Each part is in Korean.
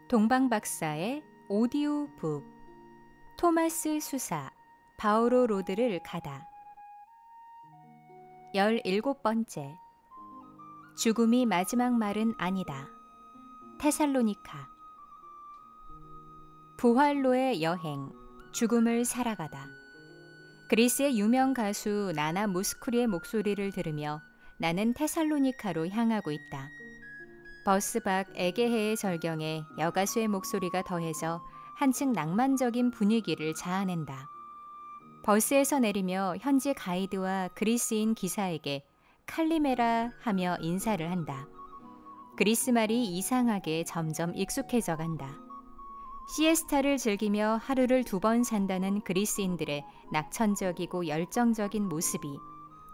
동방박사의 오디오북 토마스 수사 바오로 로드를 가다 17번째 죽음이 마지막 말은 아니다. 테살로니카 부활로의 여행 죽음을 살아가다 그리스의 유명 가수 나나 무스쿠리의 목소리를 들으며 나는 테살로니카로 향하고 있다. 버스 밖 에게해의 절경에 여가수의 목소리가 더해져 한층 낭만적인 분위기를 자아낸다. 버스에서 내리며 현지 가이드와 그리스인 기사에게 칼리메라 하며 인사를 한다. 그리스 말이 이상하게 점점 익숙해져 간다. 시에스타를 즐기며 하루를 2번 산다는 그리스인들의 낙천적이고 열정적인 모습이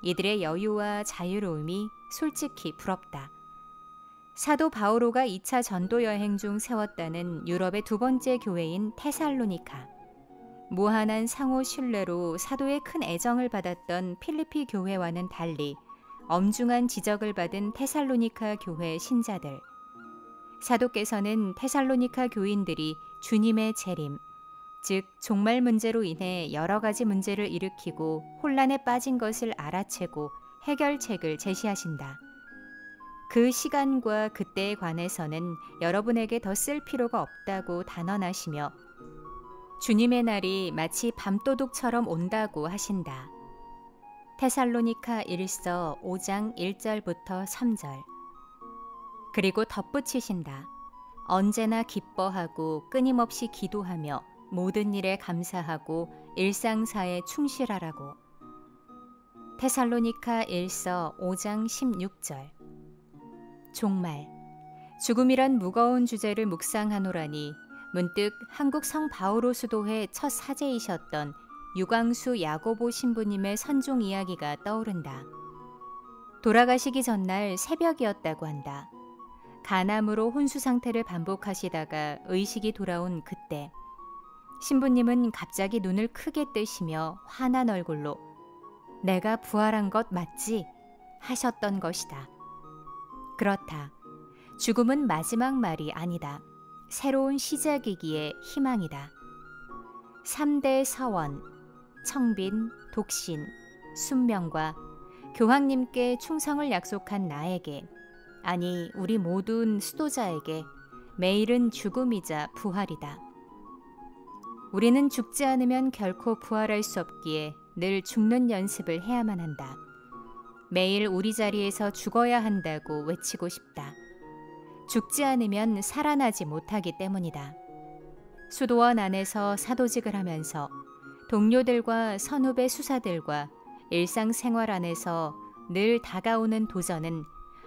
이들의 여유와 자유로움이 솔직히 부럽다. 사도 바오로가 2차 전도 여행 중 세웠다는 유럽의 2번째 교회인 테살로니카. 무한한 상호 신뢰로 사도의 큰 애정을 받았던 필리피 교회와는 달리 엄중한 지적을 받은 테살로니카 교회 신자들. 사도께서는 테살로니카 교인들이 주님의 재림, 즉 종말 문제로 인해 여러 가지 문제를 일으키고 혼란에 빠진 것을 알아채고 해결책을 제시하신다. 그 시간과 그때에 관해서는 여러분에게 더 쓸 필요가 없다고 단언하시며 주님의 날이 마치 밤도둑처럼 온다고 하신다. 테살로니카 1서 5장 1절부터 3절. 그리고 덧붙이신다. 언제나 기뻐하고 끊임없이 기도하며 모든 일에 감사하고 일상사에 충실하라고. 테살로니카 1서 5장 16절. 종말, 죽음이란 무거운 주제를 묵상하노라니 문득 한국 성 바오로 수도회 첫 사제이셨던 유광수 야고보 신부님의 선종 이야기가 떠오른다. 돌아가시기 전날 새벽이었다고 한다. 간암으로 혼수 상태를 반복하시다가 의식이 돌아온 그때 신부님은 갑자기 눈을 크게 뜨시며 환한 얼굴로 내가 부활한 것 맞지? 하셨던 것이다. 그렇다. 죽음은 마지막 말이 아니다. 새로운 시작이기에 희망이다. 3대 서원, 청빈, 독신, 순명과 교황님께 충성을 약속한 나에게, 아니 우리 모든 수도자에게 매일은 죽음이자 부활이다. 우리는 죽지 않으면 결코 부활할 수 없기에 늘 죽는 연습을 해야만 한다. 매일 우리 자리에서 죽어야 한다고 외치고 싶다. 죽지 않으면 살아나지 못하기 때문이다. 수도원 안에서 사도직을 하면서 동료들과 선후배 수사들과 일상생활 안에서 늘 다가오는 도전은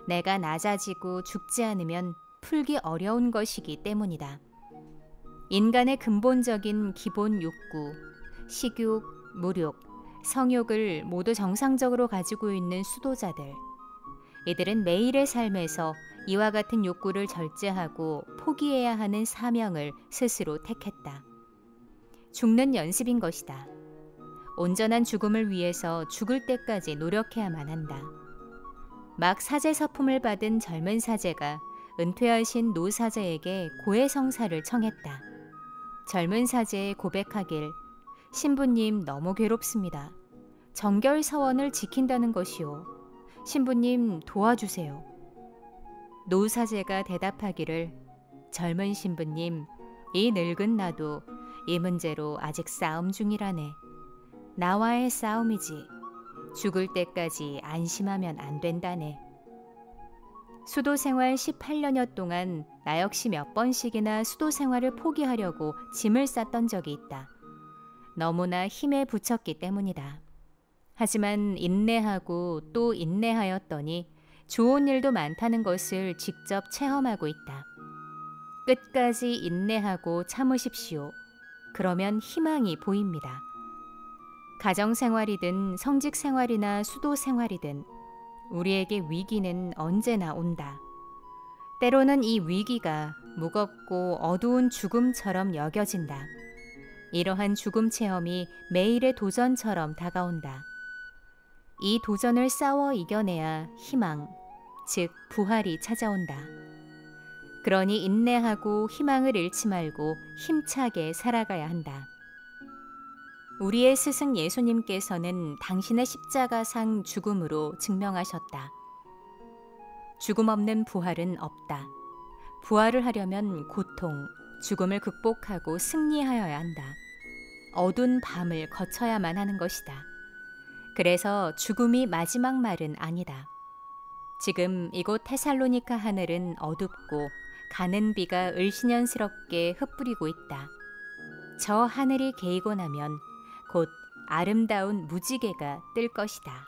내가 낮아지고 죽지 않으면 풀기 어려운 것이기 때문이다. 인간의 근본적인 기본 욕구, 식욕, 물욕, 성욕을 모두 정상적으로 가지고 있는 수도자들. 이들은 매일의 삶에서 이와 같은 욕구를 절제하고 포기해야 하는 사명을 스스로 택했다. 죽는 연습인 것이다. 온전한 죽음을 위해서 죽을 때까지 노력해야만 한다. 막 사제 서품을 받은 젊은 사제가 은퇴하신 노 사제에게 고해성사를 청했다. 젊은 사제의 고백하길 신부님 너무 괴롭습니다. 정결 서원을 지킨다는 것이요. 신부님 도와주세요. 노 사제가 대답하기를 젊은 신부님, 이 늙은 나도 이 문제로 아직 싸움 중이라네. 나와의 싸움이지. 죽을 때까지 안심하면 안 된다네. 수도 생활 18년여 동안 나 역시 몇 번씩이나 수도 생활을 포기하려고 짐을 쌌던 적이 있다. 너무나 힘에 부쳤기 때문이다. 하지만 인내하고 또 인내하였더니 좋은 일도 많다는 것을 직접 체험하고 있다. 끝까지 인내하고 참으십시오. 그러면 희망이 보입니다. 가정생활이든 성직생활이나 수도생활이든 우리에게 위기는 언제나 온다. 때로는 이 위기가 무겁고 어두운 죽음처럼 여겨진다. 이러한 죽음 체험이 매일의 도전처럼 다가온다. 이 도전을 싸워 이겨내야 희망, 즉 부활이 찾아온다. 그러니 인내하고 희망을 잃지 말고 힘차게 살아가야 한다. 우리의 스승 예수님께서는 당신의 십자가상 죽음으로 증명하셨다. 죽음 없는 부활은 없다. 부활을 하려면 고통, 죽음을 극복하고 승리하여야 한다. 어두운 밤을 거쳐야만 하는 것이다. 그래서 죽음이 마지막 말은 아니다. 지금 이곳 테살로니카 하늘은 어둡고 가는 비가 을씨년스럽게 흩뿌리고 있다. 저 하늘이 개이고 나면 곧 아름다운 무지개가 뜰 것이다.